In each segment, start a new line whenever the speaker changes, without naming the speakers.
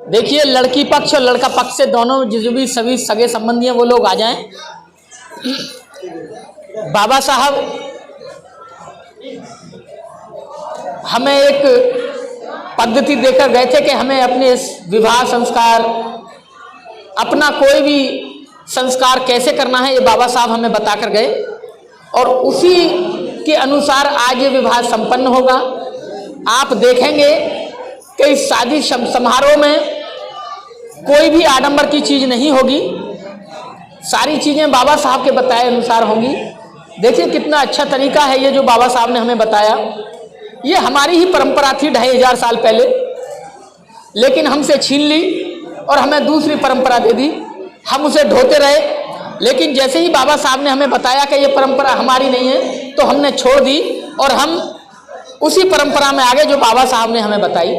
देखिए, लड़की पक्ष और लड़का पक्ष से दोनों जो भी सभी सगे संबंधी हैं वो लोग आ जाएं। बाबा साहब हमें एक पद्धति देकर गए थे कि हमें अपने विवाह संस्कार, अपना कोई भी संस्कार कैसे करना है, ये बाबा साहब हमें बताकर गए और उसी के अनुसार आज ये विवाह संपन्न होगा। आप देखेंगे कि इस शादी समारोह में कोई भी आडंबर की चीज नहीं होगी, सारी चीजें बाबा साहब के बताए अनुसार होंगी। देखिए कितना अच्छा तरीका है ये जो बाबा साहब ने हमें बताया। ये हमारी ही परंपरा थी 2500 साल पहले, लेकिन हमसे छीन ली और हमें दूसरी परंपरा दे दी। हम उसे ढोते रहे, लेकिन जैसे ही बाबा साहब ने हमें बताया कि ये परंपरा हमारी नहीं है तो हमने छोड़ दी और हम उसी परंपरा में आगे जो बाबा साहब ने हमें बताई।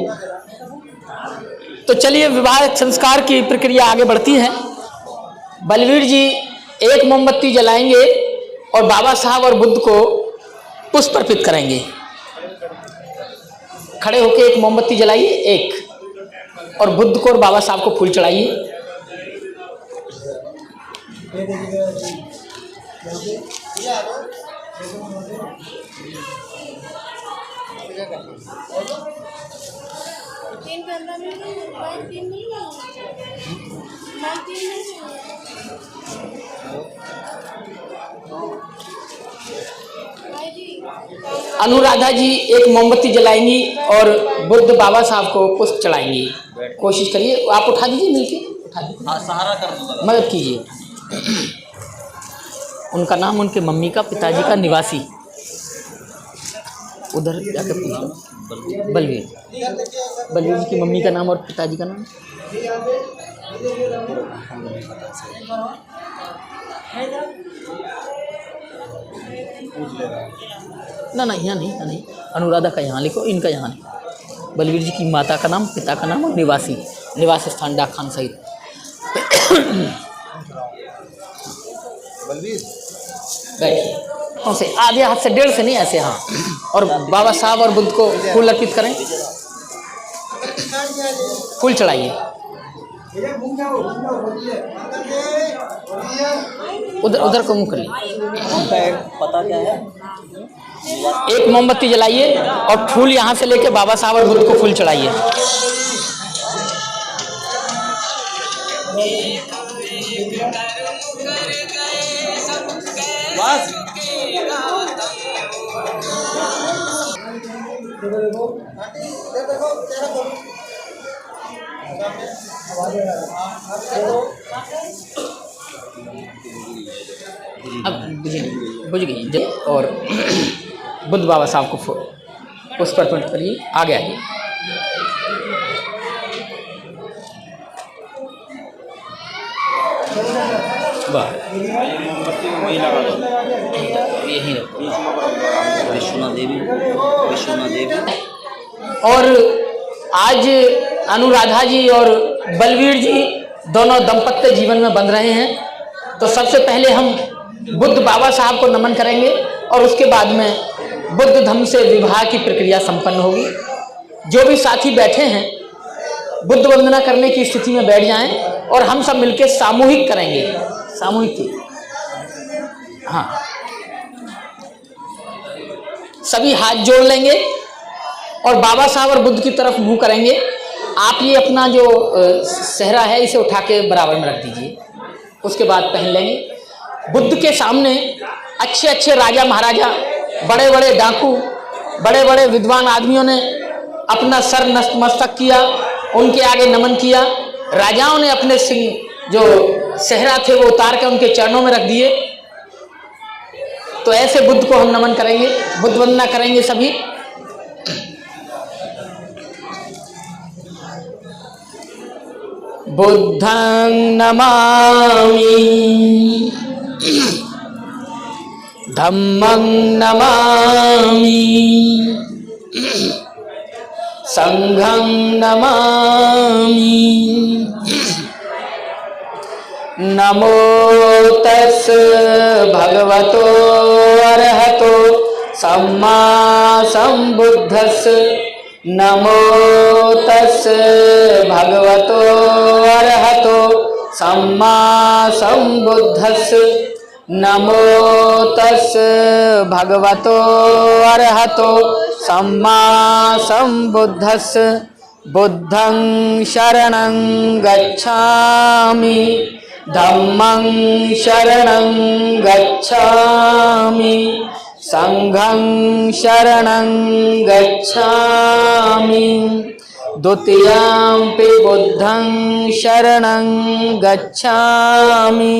तो चलिए, विवाह संस्कार की प्रक्रिया आगे बढ़ती है। बलवीर जी एक मोमबत्ती जलाएंगे और बाबा साहब और बुद्ध को पुष्प अर्पित करेंगे। खड़े होकर एक मोमबत्ती जलाइए, एक, और बुद्ध को और बाबा साहब को फूल चढ़ाइए। अनुराधा जी एक मोमबत्ती जलाएंगी और बुद्ध बाबा साहब को पुष्प चढ़ाएंगी। कोशिश करिए, आप उठा दीजिए, मिलके उठा दीजिए। हाँ, सहारा कर दो, मदद कीजिए। उनका नाम उनके मम्मी का, पिताजी का निवासी, उधर जाकर पूछो। बलवीर जी की मम्मी का नाम और पिताजी का नाम। ना यहाँ नहीं, अनुराधा का यहाँ लिखो, इनका यहाँ नहीं। बलवीर जी की माता का नाम, पिता का नाम और निवास स्थान डाक खान सहित। बैठिए, से आधे हाथ से, 1.5 से नहीं, ऐसे, हाँ। और बाबा साहब और बुद्ध को फूल अर्पित करें, फूल चढ़ाइए। उधर को मुँह करिए। पता क्या है? एक मोमबत्ती जलाइए और फूल यहाँ से लेके बाबा साहब और बुद्ध को फूल चढ़ाइए। अब बुझ गई। और बुद्ध बाबा साहब को पुष्प अर्पण करिए। आगे आइए। वाह, यही विश्वनाथ देवी। और आज अनुराधा जी और बलवीर जी दोनों दंपत्य जीवन में बंध रहे हैं। तो सबसे पहले हम बुद्ध बाबा साहब को नमन करेंगे और उसके बाद में बुद्ध धम्म से विवाह की प्रक्रिया संपन्न होगी। जो भी साथी बैठे हैं बुद्ध वंदना करने की स्थिति में बैठ जाएं और हम सब मिलकर सामूहिक करेंगे। सामूहिक, हाँ, सभी हाथ जोड़ लेंगे और बाबा साहब और बुद्ध की तरफ मुंह करेंगे। आप ये अपना जो सेहरा है इसे उठा के बराबर में रख दीजिए, उसके बाद पहन लेंगे। बुद्ध के सामने अच्छे अच्छे राजा महाराजा, बड़े बड़े डाकू, बड़े बड़े विद्वान आदमियों ने अपना सर नतमस्तक किया, उनके आगे नमन किया। राजाओं ने अपने सिंह जो सेहरा थे वो उतार के उनके चरणों में रख दिए। तो ऐसे बुद्ध को हम नमन करेंगे, बुद्ध वंदना करेंगे सभी। बुद्धं नमामि, धम्मं नमामि, संघं नमामि। नमो तस् भगवतो अरहतो सम्मा संबुद्धस्। नमो तस्से भगवतो अरहतो सम्मा संबुद्धस्स। नमो तस्से भगवतो अरहतो सम्मा संबुद्धस्स। बुद्धं शरणं गच्छामि धम्मं शरणं गच्छामि संघं शरणं गच्छामि। द्वितीयंपि बुद्धं शरणं गच्छामि।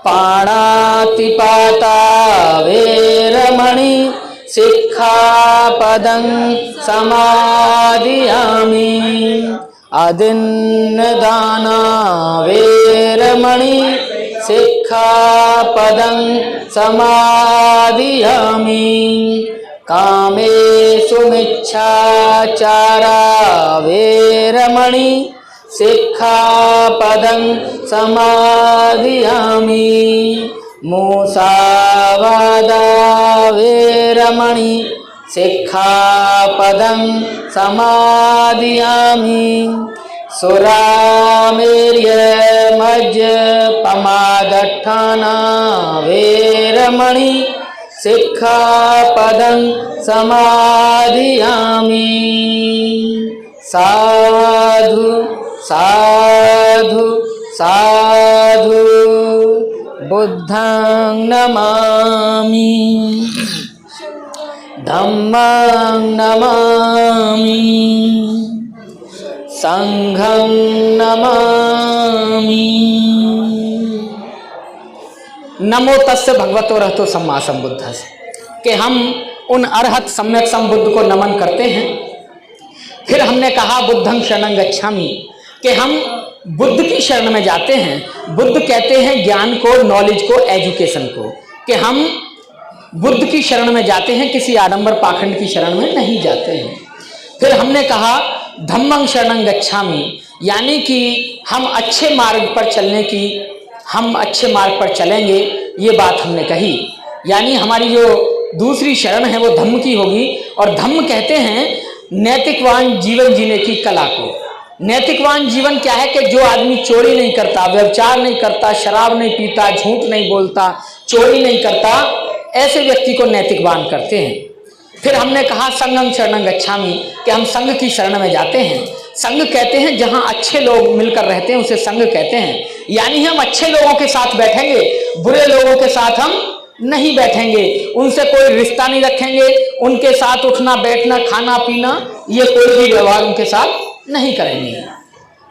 पाणातिपाता वेरमणि सिक्खापदं समादियामि। अदिन्नदाना वेरमणि सिक्खापदं समादियामि। कामेषु मिच्छाचारा वेरमणि सिक्खापदं समादियामि। मूसावादा वेरमणि सिक्खापदं समादियामि। सुरामेर्यमज्जपमादट्ठाना वेरमणि सिक्खापदं समादियामि। साधु साधु साधु बुद्धं नमामि धम्मं नमामि संघं नमामि। नमो तस्य भगवतो अरहतो सम्मा संबुद्धस्स कि हम उन अरहत सम्यक संबुद्ध को नमन करते हैं। फिर हमने कहा बुद्धं शरणं गच्छामि कि हम बुद्ध की शरण में जाते हैं। बुद्ध कहते हैं ज्ञान को, नॉलेज को, एजुकेशन को, कि हम बुद्ध की शरण में जाते हैं, किसी आडंबर पाखंड की शरण में नहीं जाते हैं। फिर हमने कहा धम्मं शरणं गच्छामि, यानी कि हम अच्छे मार्ग पर चलने की, हम अच्छे मार्ग पर चलेंगे, ये बात हमने कही। यानी हमारी जो दूसरी शरण है वो धम्म की होगी। और धम्म कहते हैं नैतिकवान जीवन जीने की कला को। नैतिकवान जीवन क्या है कि जो आदमी चोरी नहीं करता, व्यभिचार नहीं करता, शराब नहीं पीता, झूठ नहीं बोलता, चोरी नहीं करता, ऐसे व्यक्ति को नैतिकवान करते हैं। फिर हमने कहा संघं शरणं गच्छामि कि हम संघ की शरण में जाते हैं। संघ कहते हैं जहां अच्छे लोग मिलकर रहते हैं उसे संघ कहते हैं। यानी हम अच्छे लोगों के साथ बैठेंगे, बुरे लोगों के साथ हम नहीं बैठेंगे, उनसे कोई रिश्ता नहीं रखेंगे, उनके साथ उठना बैठना खाना पीना ये कोई भी व्यवहार उनके साथ नहीं करेंगे।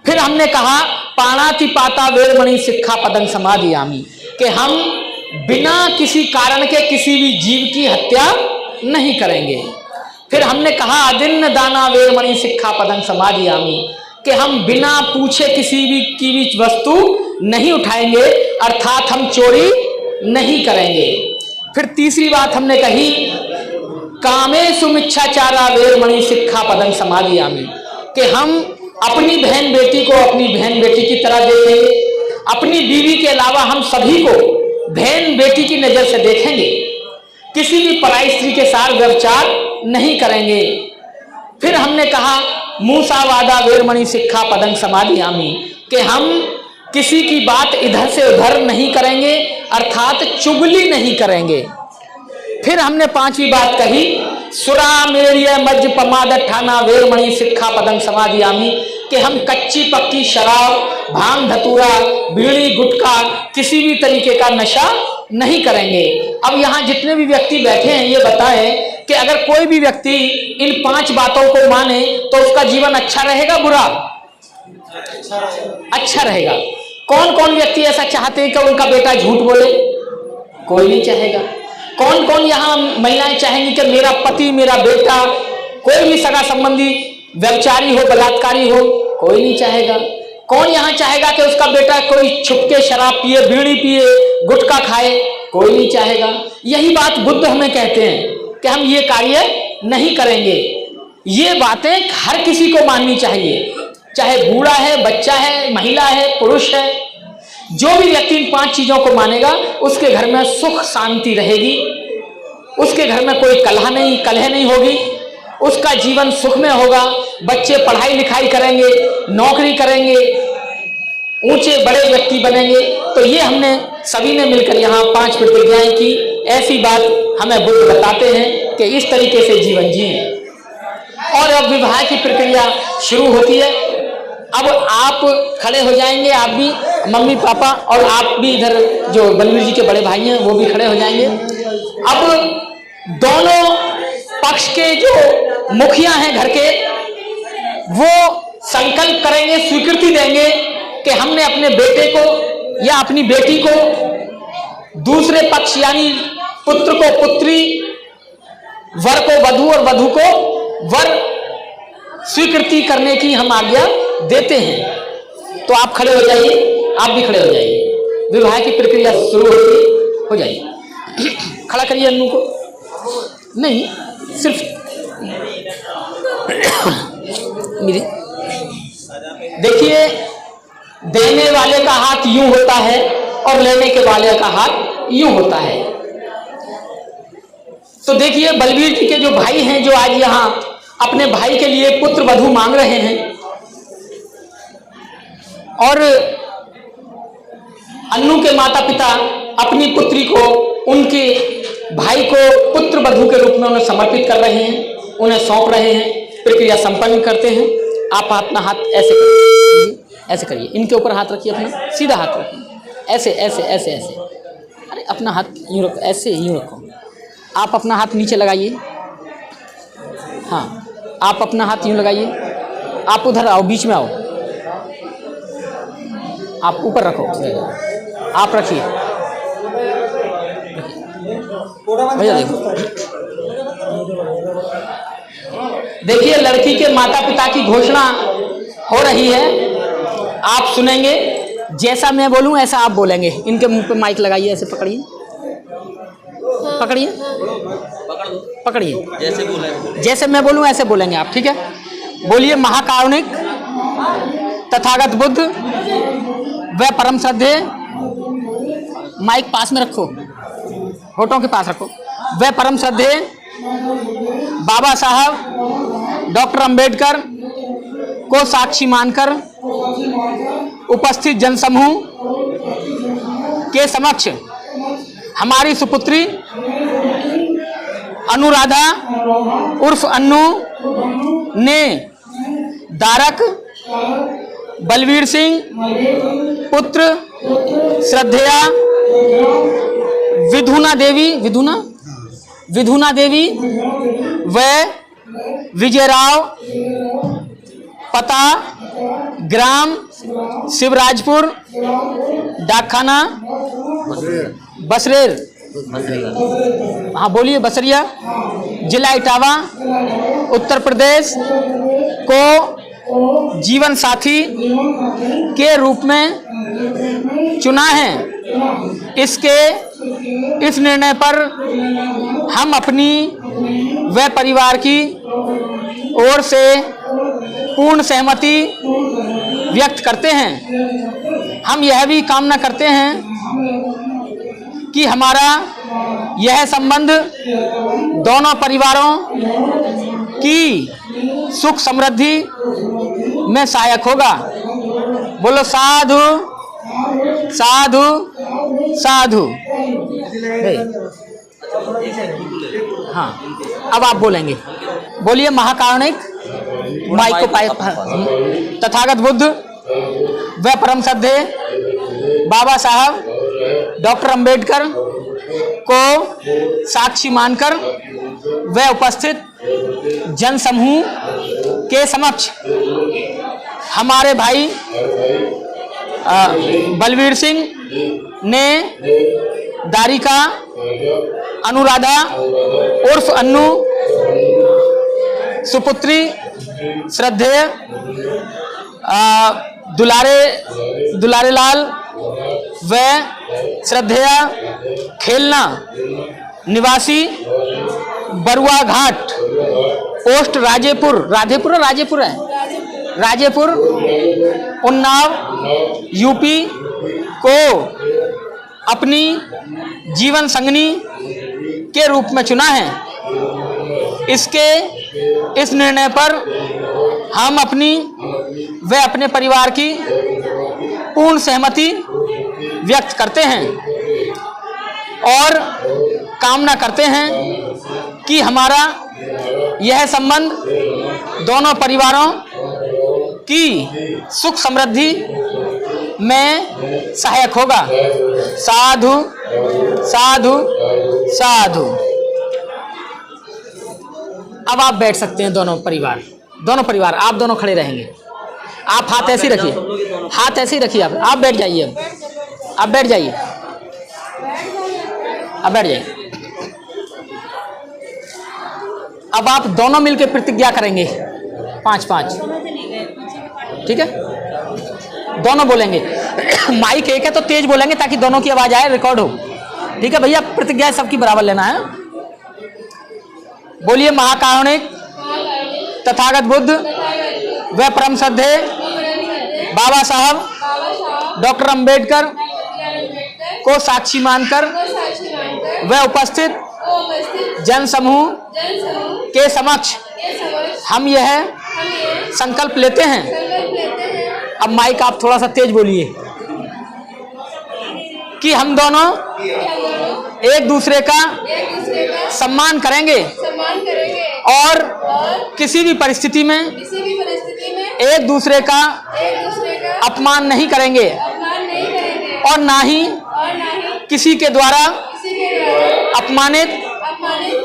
फिर हमने कहा पाणातिपाता वेरमणि सिक्खापदं समादियामि कि हम बिना किसी कारण के किसी भी जीव की हत्या नहीं करेंगे। फिर हमने कहा अदिन्न दाना वेरमणि सिक्खापदं समादियामि कि हम बिना पूछे किसी भी की भी वस्तु नहीं उठाएंगे, अर्थात हम चोरी नहीं करेंगे। फिर तीसरी बात हमने कही कामेषु मिच्छाचारा वेरमणि सिक्खापदं समादियामि कि हम अपनी बहन बेटी को अपनी बहन बेटी की तरह देखेंगे, अपनी बीवी के अलावा हम सभी को बहन बेटी की नजर से देखेंगे, किसी भी पराई स्त्री के साथ व्यभिचार नहीं करेंगे। फिर हमने कहा मूसावादा वेरमणि सिक्खापदं समादियामि कि हम किसी की बात इधर से उधर नहीं करेंगे, अर्थात चुगली नहीं करेंगे। फिर हमने पांचवी बात कही सुरामेर्य मज्जपमादट्ठाना वेरमणि सिक्खापदं समादियामि कि हम कच्ची पक्की शराब, भांग धतूरा, बीड़ी गुटखा किसी भी तरीके का नशा नहीं करेंगे। अब यहाँ जितने भी व्यक्ति बैठे हैं ये बताएं कि अगर कोई भी व्यक्ति इन 5 बातों को माने तो उसका जीवन अच्छा रहेगा बुरा? अच्छा रहेगा। कौन कौन व्यक्ति ऐसा चाहते हैं कि उनका बेटा झूठ बोले? कोई नहीं चाहेगा। कौन कौन यहाँ महिलाएं चाहेंगी कि मेरा पति, मेरा बेटा, कोई भी सगा संबंधी व्यभिचारी हो, बलात्कारी हो? कोई नहीं चाहेगा। कौन यहाँ चाहेगा कि उसका बेटा कोई छुपके शराब पिए, बीड़ी पिए, गुटखा खाए? कोई नहीं चाहेगा। यही बात बुद्ध हमें कहते हैं कि हम ये कार्य नहीं करेंगे। ये बातें हर किसी को माननी चाहिए, चाहे बूढ़ा है, बच्चा है, महिला है, पुरुष है। जो भी व्यक्ति इन 5 चीजों को मानेगा उसके घर में सुख शांति रहेगी, उसके घर में कोई कलह नहीं होगी, उसका जीवन सुख में होगा, बच्चे पढ़ाई लिखाई करेंगे, नौकरी करेंगे, ऊंचे बड़े व्यक्ति बनेंगे। तो ये हमने सभी ने मिलकर यहाँ 5 प्रतिज्ञाएं की। ऐसी बात हमें बुद्ध बताते हैं कि इस तरीके से जीवन जिए। और अब विवाह की प्रक्रिया शुरू होती है। अब आप खड़े हो जाएंगे, आप भी, मम्मी पापा, और आप भी इधर जो बलवीर जी के बड़े भाई हैं वो भी खड़े हो जाएंगे। अब दोनों पक्ष के जो मुखिया हैं घर के, वो संकल्प करेंगे, स्वीकृति देंगे कि हमने अपने बेटे को या अपनी बेटी को दूसरे पक्ष यानी पुत्र को पुत्री, वर को वधू और वधू को वर स्वीकृति करने की हम आज्ञा देते हैं। तो आप खड़े हो जाइए, आप भी खड़े हो जाइए, विवाह की प्रक्रिया शुरू होती हो जाइए। खड़ा करिए अन्नू को, नहीं सिर्फ मेरे देखिए, देने वाले का हाथ यूं होता है और लेने के वाले का हाथ यूं होता है। तो देखिए, बलवीर जी के जो भाई हैं, जो आज यहाँ अपने भाई के लिए पुत्र वधू मांग रहे हैं, और अन्नू के माता पिता अपनी पुत्री को उनके भाई को पुत्र वधू के रूप में उन्हें समर्पित कर रहे हैं, उन्हें सौंप रहे हैं। प्रक्रिया संपन्न करते हैं। आप अपना हाथ ऐसे करिए, ऐसे करिए, इनके ऊपर हाथ रखिए, अपना सीधा हाथ रखिए, ऐसे ऐसे ऐसे ऐसे। अरे अपना हाथ यूँ रखो, ऐसे यूँ रखो। आप अपना हाथ नीचे लगाइए, हाँ, आप अपना हाथ यूँ लगाइए। आप उधर आओ, बीच में आओ, आप ऊपर रखो, आप रखिए भैया। देखिए, लड़की के माता पिता की घोषणा हो रही है, आप सुनेंगे। जैसा मैं बोलूं ऐसा आप बोलेंगे। इनके मुंह पे माइक लगाइए, ऐसे पकड़िए, पकड़िए, पकड़िए, जैसे मैं बोलूं ऐसे बोलेंगे आप, ठीक है? बोलिए, महाकारुणिक तथागत बुद्ध व परम श्रद्धेय, माइक पास में रखो, होठों के पास रखो, व परम श्रद्धेय बाबा साहब डॉक्टर अंबेडकर को साक्षी मानकर उपस्थित जनसमूह के समक्ष हमारी सुपुत्री अनुराधा उर्फ अन्नू ने दारक बलवीर सिंह पुत्र श्रद्धेया विधुना देवी व विजयराव, पता ग्राम शिवराजपुर, डाकखाना बसरेर, हाँ बोलिए, बसरिया, जिला इटावा, उत्तर प्रदेश को जीवन साथी के रूप में चुना है। इस निर्णय पर हम अपनी व परिवार की ओर से पूर्ण सहमति व्यक्त करते हैं। हम यह भी कामना करते हैं कि हमारा यह संबंध दोनों परिवारों की सुख समृद्धि में सहायक होगा। बोलो साधु साधु साधु। हाँ, अब आप बोलेंगे। बोलिए, महाकारुणिक, माइक को पाए, तथागत बुद्ध व परम श्रद्धेय बाबा साहब डॉक्टर अंबेडकर को साक्षी मानकर व उपस्थित जनसमूह के समक्ष हमारे भाई बलवीर सिंह ने दारिका अनुराधा उर्फ अन्नू सुपुत्री श्रद्धेय दुलारे लाल व श्रद्धेया खेलना निवासी बरुआ घाट पोस्ट राजेपुर है, राजेपुर उन्नाव यूपी को अपनी जीवन संगनी के रूप में चुना है। इसके इस निर्णय पर हम अपनी व अपने परिवार की पूर्ण सहमति व्यक्त करते हैं और कामना करते हैं कि हमारा यह संबंध दोनों परिवारों की सुख समृद्धि में सहायक होगा। साधु साधु साधु। अब आप बैठ सकते हैं। दोनों परिवार आप दोनों खड़े रहेंगे। आप हाथ ऐसे ही रखिए, हाथ ऐसे ही रखिए। आप बैठ जाइए। अब बैठ जाइए। अब बैठ जाइए। अब आप दोनों मिलकर प्रतिज्ञा करेंगे 5-5, ठीक है? दोनों बोलेंगे। माइक एक है तो तेज बोलेंगे ताकि दोनों की आवाज आए, रिकॉर्ड हो। ठीक है भैया, प्रतिज्ञा सबकी बराबर लेना है। बोलिए। महाकारुणिक तथागत बुद्ध व परम श्रद्धेय बाबा साहब डॉक्टर अंबेडकर को साक्षी मानकर व उपस्थित जन समूह के समक्ष हम यह संकल्प लेते हैं। अब माइक आप थोड़ा सा तेज बोलिए कि हम दोनों एक दूसरे का सम्मान करेंगे और किसी भी परिस्थिति में एक दूसरे का अपमान नहीं करेंगे और ना ही किसी के द्वारा अपमानित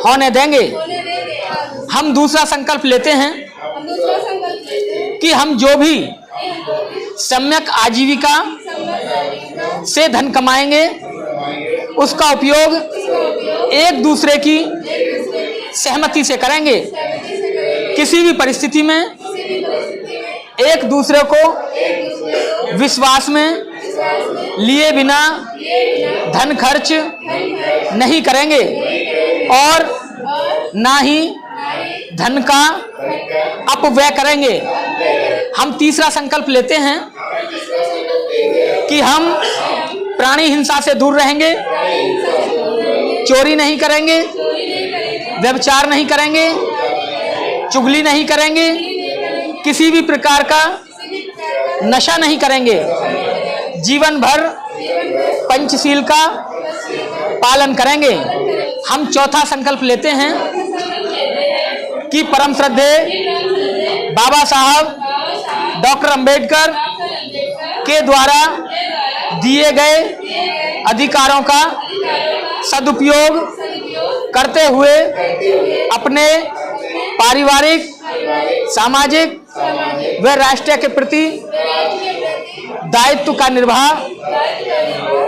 होने देंगे। हम दूसरा संकल्प लेते हैं कि हम जो भी सम्यक आजीविका से धन कमाएंगे उसका उपयोग एक दूसरे की सहमति से करेंगे। किसी भी परिस्थिति में एक दूसरे को विश्वास में लिए बिना धन खर्च नहीं करेंगे और ना ही धन का अपव्यय करेंगे। हम तीसरा संकल्प लेते हैं कि हम प्राणी हिंसा से दूर रहेंगे, चोरी नहीं करेंगे, व्यभिचार नहीं करेंगे, चुगली नहीं करेंगे, किसी भी प्रकार का नशा नहीं करेंगे, जीवन भर पंचशील का पालन करेंगे। हम चौथा संकल्प लेते हैं कि परम श्रद्धेय बाबा साहब डॉक्टर अंबेडकर के द्वारा दिए गए अधिकारों का सदुपयोग करते हुए अपने पारिवारिक, सामाजिक व राष्ट्र के प्रति दायित्व का निर्वाह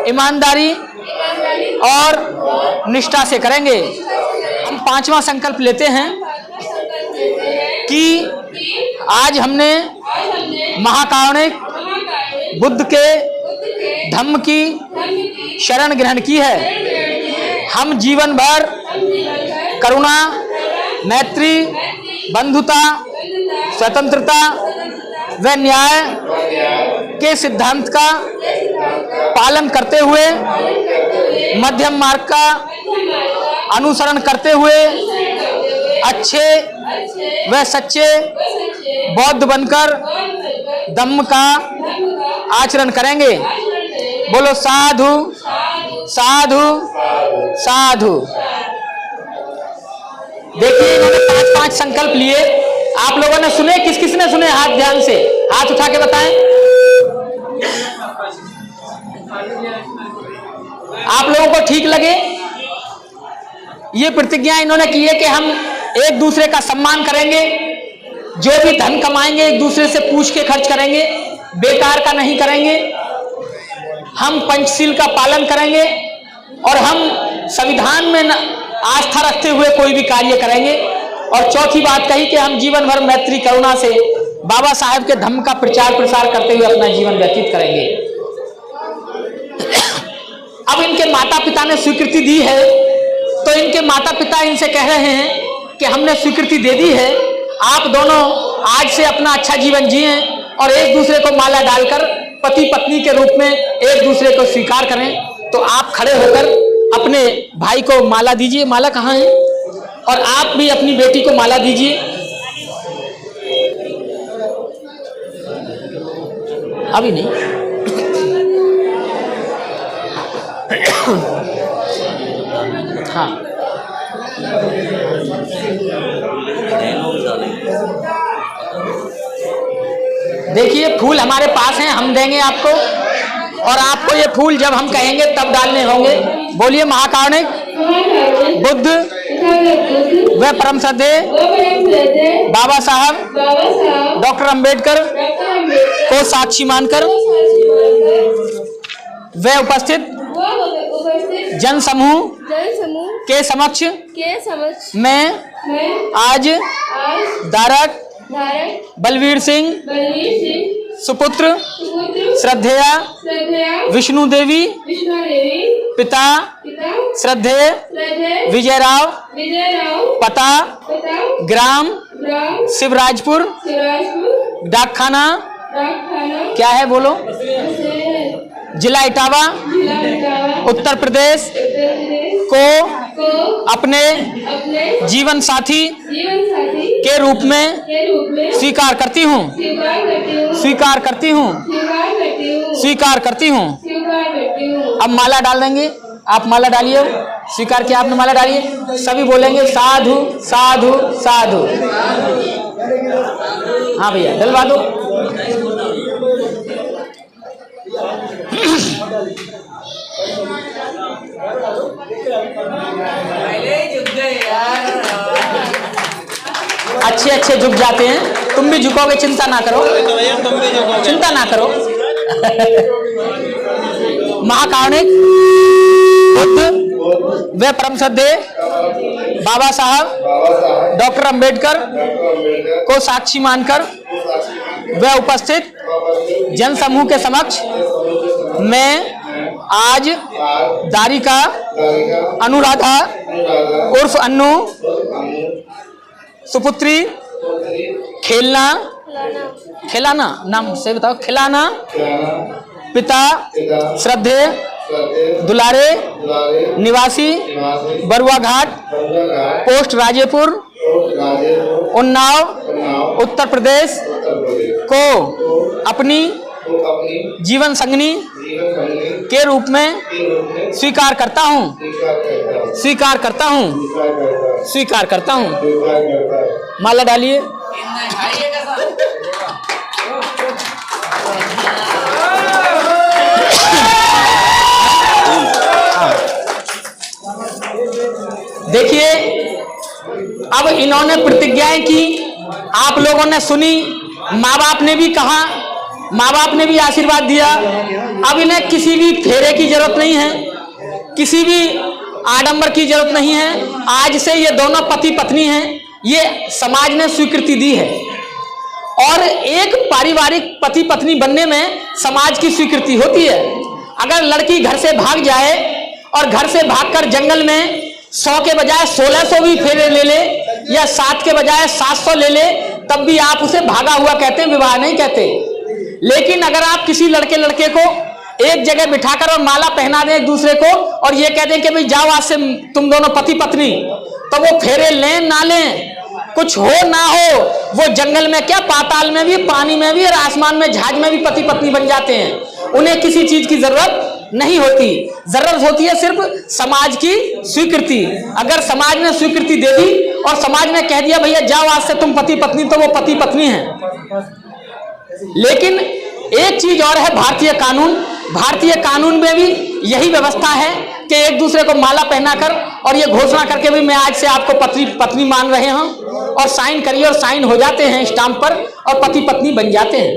ईमानदारी और निष्ठा से करेंगे। हम पांचवा संकल्प लेते हैं कि आज हमने महाकारुणिक बुद्ध के धम्म की शरण ग्रहण की है। हम जीवन भर करुणा, मैत्री, बंधुता, स्वतंत्रता व न्याय के सिद्धांत का पालन करते हुए मध्यम मार्ग का अनुसरण करते हुए अच्छे व सच्चे बौद्ध बनकर धम्म का आचरण करेंगे। बोलो साधु साधु साधु। देखिए इन्होंने 5-5 संकल्प लिए। आप लोगों ने सुने? किस किस ने सुने? हाथ ध्यान से हाथ उठा के बताएं। आप लोगों को ठीक लगे? ये प्रतिज्ञा इन्होंने की है कि हम एक दूसरे का सम्मान करेंगे, जो भी धन कमाएंगे एक दूसरे से पूछ के खर्च करेंगे, बेकार का नहीं करेंगे, हम पंचशील का पालन करेंगे और हम संविधान में आस्था रखते हुए कोई भी कार्य करेंगे। और चौथी बात कही कि हम जीवन भर मैत्री करुणा से बाबा साहेब के धम्म का प्रचार प्रसार करते हुए अपना जीवन व्यतीत करेंगे। अब इनके माता पिता ने स्वीकृति दी है तो इनके माता पिता इनसे कह रहे हैं कि हमने स्वीकृति दे दी है, आप दोनों आज से अपना अच्छा जीवन जिएं और एक दूसरे को माला डालकर पति पत्नी के रूप में एक दूसरे को स्वीकार करें। तो आप खड़े होकर अपने भाई को माला दीजिए। माला कहाँ है? और आप भी अपनी बेटी को माला दीजिए। अभी नहीं। हाँ, देखिए फूल हमारे पास हैं, हम देंगे आपको, और आपको ये फूल जब हम कहेंगे तब डालने होंगे। बोलिए महाकारुणिक बुद्ध व परम श्रद्धेय बाबा साहब डॉक्टर अंबेडकर को साक्षी मानकर व उपस्थित जन समूह के समक्ष मैं आज धारक बलवीर सिंह सुपुत्र श्रद्धेया विष्णु देवी पिता श्रद्धेय विजयराव पता ग्राम शिवराजपुर डाकखाना क्या है बोलो, जिला इटावा उत्तर प्रदेश को अपने जीवन साथी के रूप में स्वीकार करती हूँ, स्वीकार करती हूँ, स्वीकार करती हूँ। अब माला डाल देंगे, आप माला डालिए। स्वीकार किया आपने, माला डालिए। सभी बोलेंगे साधु साधु साधु। हाँ भैया डलवा दो। अच्छे अच्छे झुक जाते हैं, तुम भी झुकोगे, चिंता ना करो, चिंता ना करो। महाकारुणिक बुद्ध व परम श्रद्धेय बाबा साहब डॉक्टर अंबेडकर को साक्षी मानकर व उपस्थित जन समूह के समक्ष मैं आज दारिका अनुराधा उर्फ अन्नू सुपुत्री खेलना खिलाना नाम से बताओ, खिलाना पिता श्रद्धेय दुलारे निवासी बरुआ घाट पोस्ट राजेपुर उन्नाव उत्तर प्रदेश को अपनी जीवन संगनी के रूप में स्वीकार करता हूँ, स्वीकार करता हूँ, स्वीकार करता हूँ। माला डालिए। देखिए अब इन्होंने प्रतिज्ञाएं की, आप लोगों ने सुनी, माँ बाप ने भी कहा, माँ बाप ने भी आशीर्वाद दिया। अब इन्हें किसी भी फेरे की जरूरत नहीं है, किसी भी आडंबर की जरूरत नहीं है। आज से ये दोनों पति पत्नी हैं, ये समाज ने स्वीकृति दी है। और एक पारिवारिक पति पत्नी बनने में समाज की स्वीकृति होती है। अगर लड़की घर से भाग जाए और घर से भागकर जंगल में 100 के बजाय 1600 भी फेरे ले ले या 7 के बजाय 700 ले ले, तब भी आप उसे भागा हुआ कहते हैं, विवाह नहीं कहते। लेकिन अगर आप किसी लड़के को एक जगह बिठाकर और माला पहना दें एक दूसरे को और ये कह दें कि भाई जाओ आज से तुम दोनों पति पत्नी, तो वो फेरे लें ना लें, कुछ हो ना हो, वो जंगल में क्या पाताल में भी, पानी में भी और आसमान में जहाज में भी पति पत्नी बन जाते हैं। उन्हें किसी चीज की जरूरत नहीं होती, जरूरत होती है सिर्फ समाज की स्वीकृति। अगर समाज ने स्वीकृति दे दी और समाज ने कह दिया भैया जाओ आज से तुम पति पत्नी, तो वो पति पत्नी हैं। लेकिन एक चीज और है, भारतीय कानून, भारतीय कानून में भी यही व्यवस्था है कि एक दूसरे को माला पहनाकर और ये घोषणा करके भी मैं आज से आपको पति पत्नी मान रहे हैं, और साइन करिए और साइन हो जाते हैं स्टाम्प पर और पति पत्नी बन जाते हैं।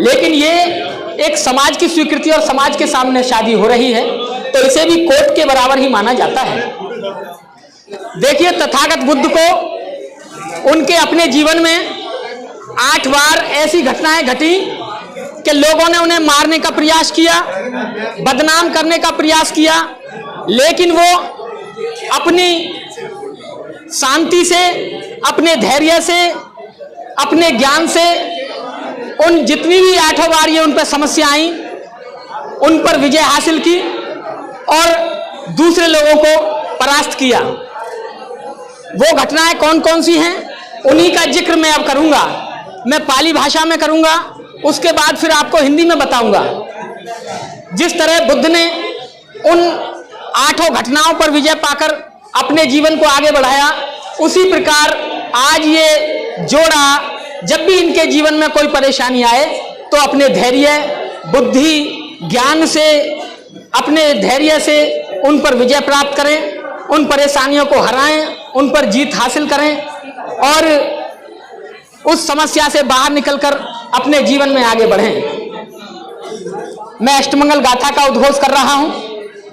लेकिन ये एक समाज की स्वीकृति और समाज के सामने शादी हो रही है, तो इसे भी कोर्ट के बराबर ही माना जाता है। देखिए तथागत बुद्ध को उनके अपने जीवन में 8 बार ऐसी घटनाएं घटी कि लोगों ने उन्हें मारने का प्रयास किया, बदनाम करने का प्रयास किया, लेकिन वो अपनी शांति से, अपने धैर्य से, अपने ज्ञान से उन जितनी भी 8 बार ये उन पर समस्या आई, उन पर विजय हासिल की और दूसरे लोगों को परास्त किया। वो घटनाएं कौन कौन सी हैं, उन्हीं का जिक्र मैं अब करूंगा। मैं पाली भाषा में करूंगा उसके बाद फिर आपको हिंदी में बताऊंगा। जिस तरह बुद्ध ने उन 8 घटनाओं पर विजय पाकर अपने जीवन को आगे बढ़ाया, उसी प्रकार आज ये जोड़ा जब भी इनके जीवन में कोई परेशानी आए तो अपने धैर्य, बुद्धि, ज्ञान से, अपने धैर्य से उन पर विजय प्राप्त करें, उन परेशानियों को हराएं, उन पर जीत हासिल करें और उस समस्या से बाहर निकलकर अपने जीवन में आगे बढ़ें। मैं अष्टमंगल गाथा का उद्घोष कर रहा हूं,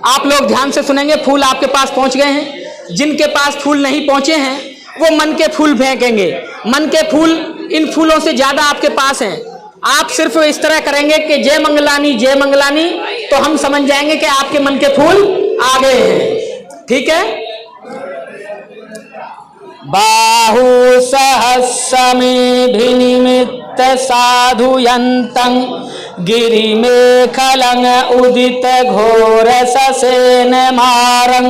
आप लोग ध्यान से सुनेंगे। फूल आपके पास पहुंच गए हैं, जिनके पास फूल नहीं पहुंचे हैं वो मन के फूल फेंकेंगे। मन के फूल इन फूलों से ज्यादा आपके पास हैं। आप सिर्फ इस तरह करेंगे कि जय मंगलानी जय मंगलानी, तो हम समझ जाएंगे कि आपके मन के फूल आ गए हैं। ठीक है। बाहु सहस्रमेभिनिमित्त साधुयन्तं गिरिमेखलं उदित घोर ससेन मारं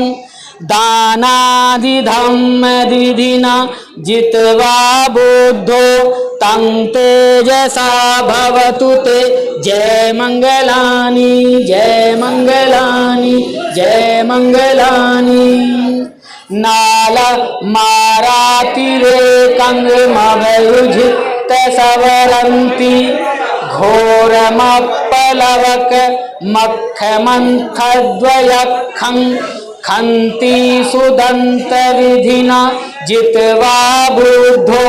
दानादिधम्म द्विधिना जित्वा बुद्धो तं तेजसा भवतु ते। जय मंगलानी जय मंगलानी जय मंगलानी। नाल मारातिरेकंगमभयुजित सवरन्ति घोरमप्पलवक मख्यमन्थद्वयखं खन्ति सुदन्त विधिना जित्वा बुद्धो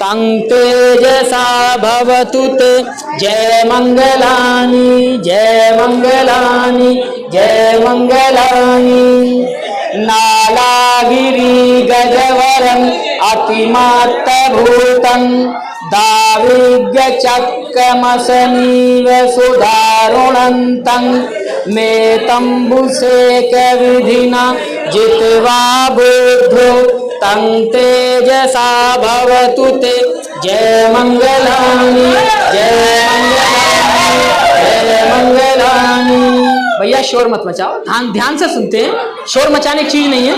तं तेजसा भवतु ते। जय मंगलानी जय मंगलानी जय मंगलानी। नालागिरि गजवरं अतिमात्तभूतं दाविज्ञचक्रमसनीव सुदारुणन्तं मेतम्बुसेक विधिना जित्वा बुद्धो तं तेजसा भवतु ते। जय मंगलानी जय मंगलानी जय मंगलानी। भैया शोर मत मचाओ, ध्यान से सुनते हैं, शोर मचाने की चीज नहीं है।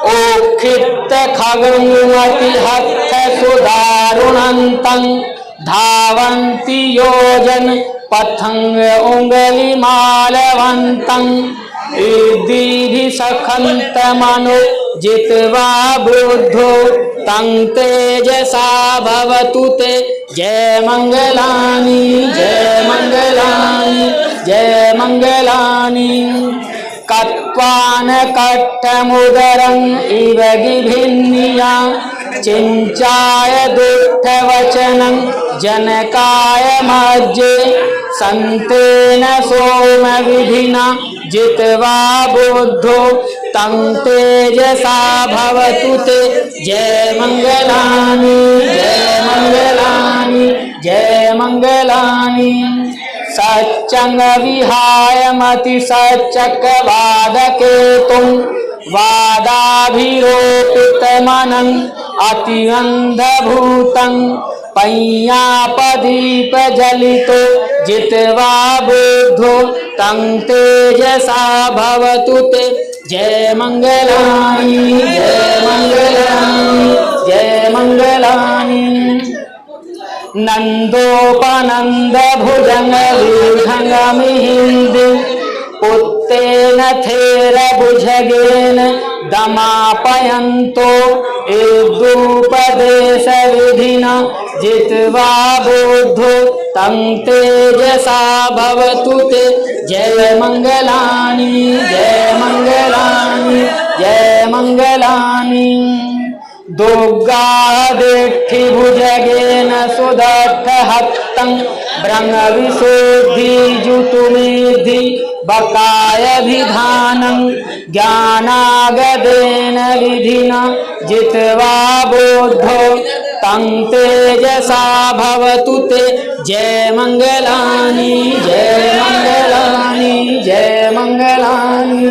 ओखित खगमति हत्थ सुदारुणन्तं धावन्ति योजन पथंग उंगली मालवन्तं दीधि सखन्त मनो जित्वा बुद्धो तं तेजसा भवतु ते। जय मंगलानी जय मंगलानी जय मंगलानी। कत्वान कट्टमुदरं इव गिभिन्निया चिंचाय दुष्टवचनं जनकाय मज्जे संतेन सोम विधिना जित्वा बुद्धो तं तेजसा भवतु ते। जय मंगलानी जय मंगलानी जय मंगलानी। सच्चंग विहाय मति सच्चक वादकेतुं वादाभिरोपित मनं अतिअन्धभूतं पय्यापदीप जलितो जित्वा बुद्धो तं तेजसा भवतु ते। जय मंगलानी जय मंगलानी जय मंगलानी। नंदोपनंद भुजंग विहंगमिहिंदि पुत्तेन थेर भुजगेन दमापयन्तो इदुपदेश विधिना जित्वा बुद्धो तं तेजसा भवतु ते। जय मंगलानी जय मंगलानी जय मंगलानी। दुर्गादिष्टि भुजगेन सुदत्त हत्तं ब्रह्म विशुद्धि जुतुमेधि बकाय विधानं ज्ञानागदेन विधिना जित्वा बुद्धो तं तेजसा भवतु ते। जय मंगलानी जय मंगलानी जय मंगलानी।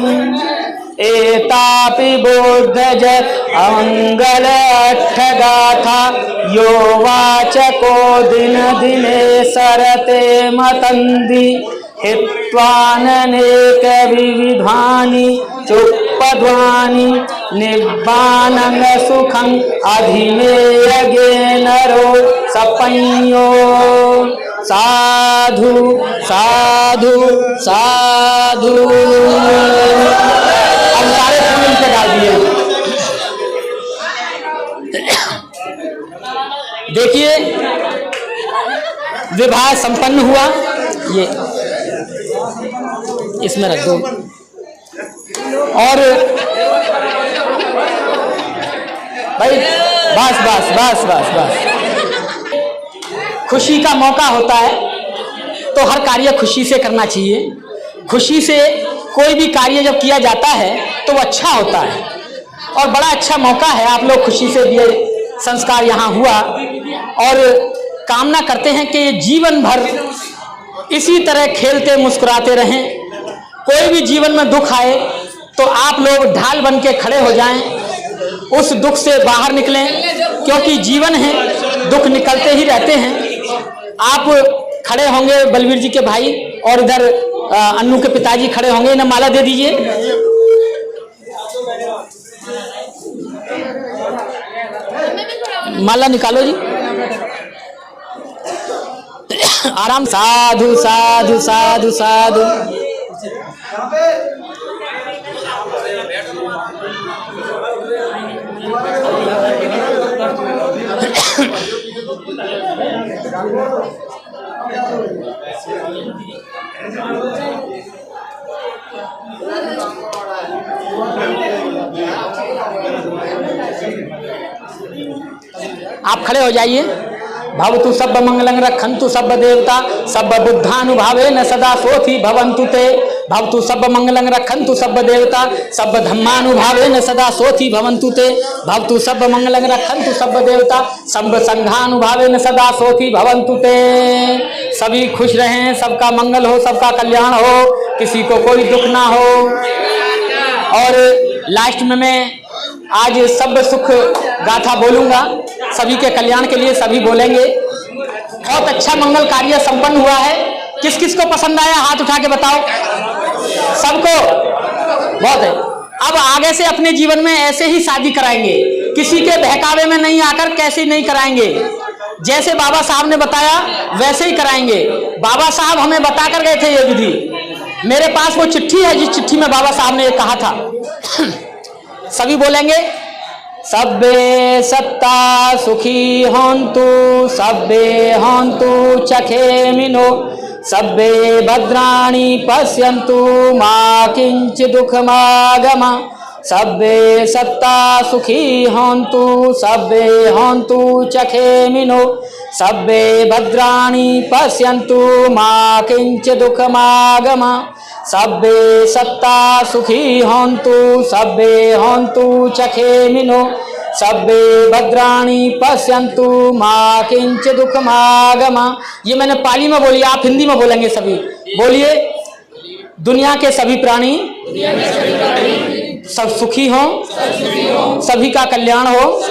एतापि बोधज अमंगल अट्ठगाथा यो वाचको दिन दिने सरते मतंदी हित्वाननेक विविधानि चुप्पध्वानि निब्बानं सुखं अधिमेयगे नरो सपञ्यो साधु साधु साधु। अब सारे फूल इनके डाल दिए। देखिए विवाह संपन्न हुआ। ये इसमें रख दो। और भाई बस बस बस बस बस। खुशी का मौका होता है तो हर कार्य खुशी से करना चाहिए। खुशी से कोई भी कार्य जब किया जाता है तो वो अच्छा होता है और बड़ा अच्छा मौका है। आप लोग खुशी से ये संस्कार यहाँ हुआ और कामना करते हैं कि जीवन भर इसी तरह खेलते मुस्कुराते रहें। कोई भी जीवन में दुख आए तो आप लोग ढाल बन के खड़े हो जाएं, उस दुख से बाहर निकलें, क्योंकि जीवन है, दुख निकलते ही रहते हैं। आप खड़े होंगे बलवीर जी के भाई और इधर अन्नू के पिताजी खड़े होंगे, इन्हें माला दे दीजिए। माला निकालो जी, आराम। साधु साधु साधु साधु। आप खड़े हो जाइए। भवतु सब मंगलं रक्षन्तु सब देवता सब बुद्धानुभावेन सदा सोथि भवन्तु ते। भवतु सब मंगलं रक्षन्तु सब देवता सब धम्मानुभावेन सदा सोथि भवन्तु ते। भवतु सब मंगलं रक्षन्तु सब देवता सब संघानुभावेन सदा सोथि भवन्तु ते। सभी खुश रहें, सबका मंगल हो, सबका कल्याण हो, किसी को कोई दुख ना हो। और लास्ट में मैं आज सब सुख गाथा बोलूंगा, सभी के कल्याण के लिए सभी बोलेंगे। बहुत अच्छा मंगल कार्य संपन्न हुआ है। किस किस को पसंद आया हाथ उठा के बताओ। सबको बहुत है। अब आगे से अपने जीवन में ऐसे ही शादी कराएंगे, किसी के बहकावे में नहीं आकर कैसे नहीं कराएंगे। जैसे बाबा साहब ने बताया वैसे ही कराएंगे। बाबा साहब हमें बताकर गए थे ये विधि। मेरे पास वो चिट्ठी है जिस चिट्ठी में बाबा साहब ने ये कहा था। सभी बोलेंगे, सब्बे सत्ता सुखी होन्तु सब्बे होन्तु चखेमिनो सब्बे भद्राणि पश्यन्तु मा किंचित् दुःखमागम। सब्बे सत्ता सुखी होन्तु सब्बे होन्तु चखेमिनो सब्बे भद्राणि पश्यन्तु मा किंचित् दुःखमागम। सब्बे सत्ता सुखी होन्तु सब्बे होन्तु चखेमिनो सब्बे भद्राणि पश्यन्तु मा किंचित् दुःखमागम। ये मैंने पाली में बोली, आप हिंदी में बोलेंगे सभी। बोलिए, दुनिया के सभी प्राणी सब सुखी हों, सभी का कल्याण हो,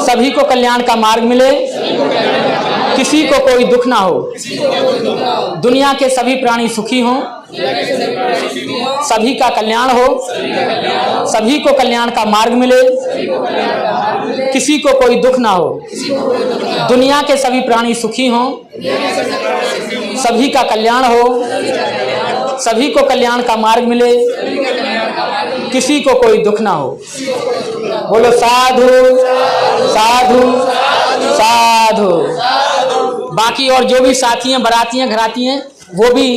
सभी को कल्याण का मार्ग मिले, किसी को कोई दुख ना हो। दुनिया के सभी प्राणी सुखी हों, सभी का कल्याण हो, सभी को कल्याण का मार्ग मिले, किसी को कोई दुख ना हो। दुनिया के सभी प्राणी सुखी हों, सभी का कल्याण हो, सभी को कल्याण का मार्ग मिले, किसी को कोई दुख ना हो। बोलो साधु साधु साधु। बाकी और जो भी साथी हैं, बराती हैं, घराती हैं, वो भी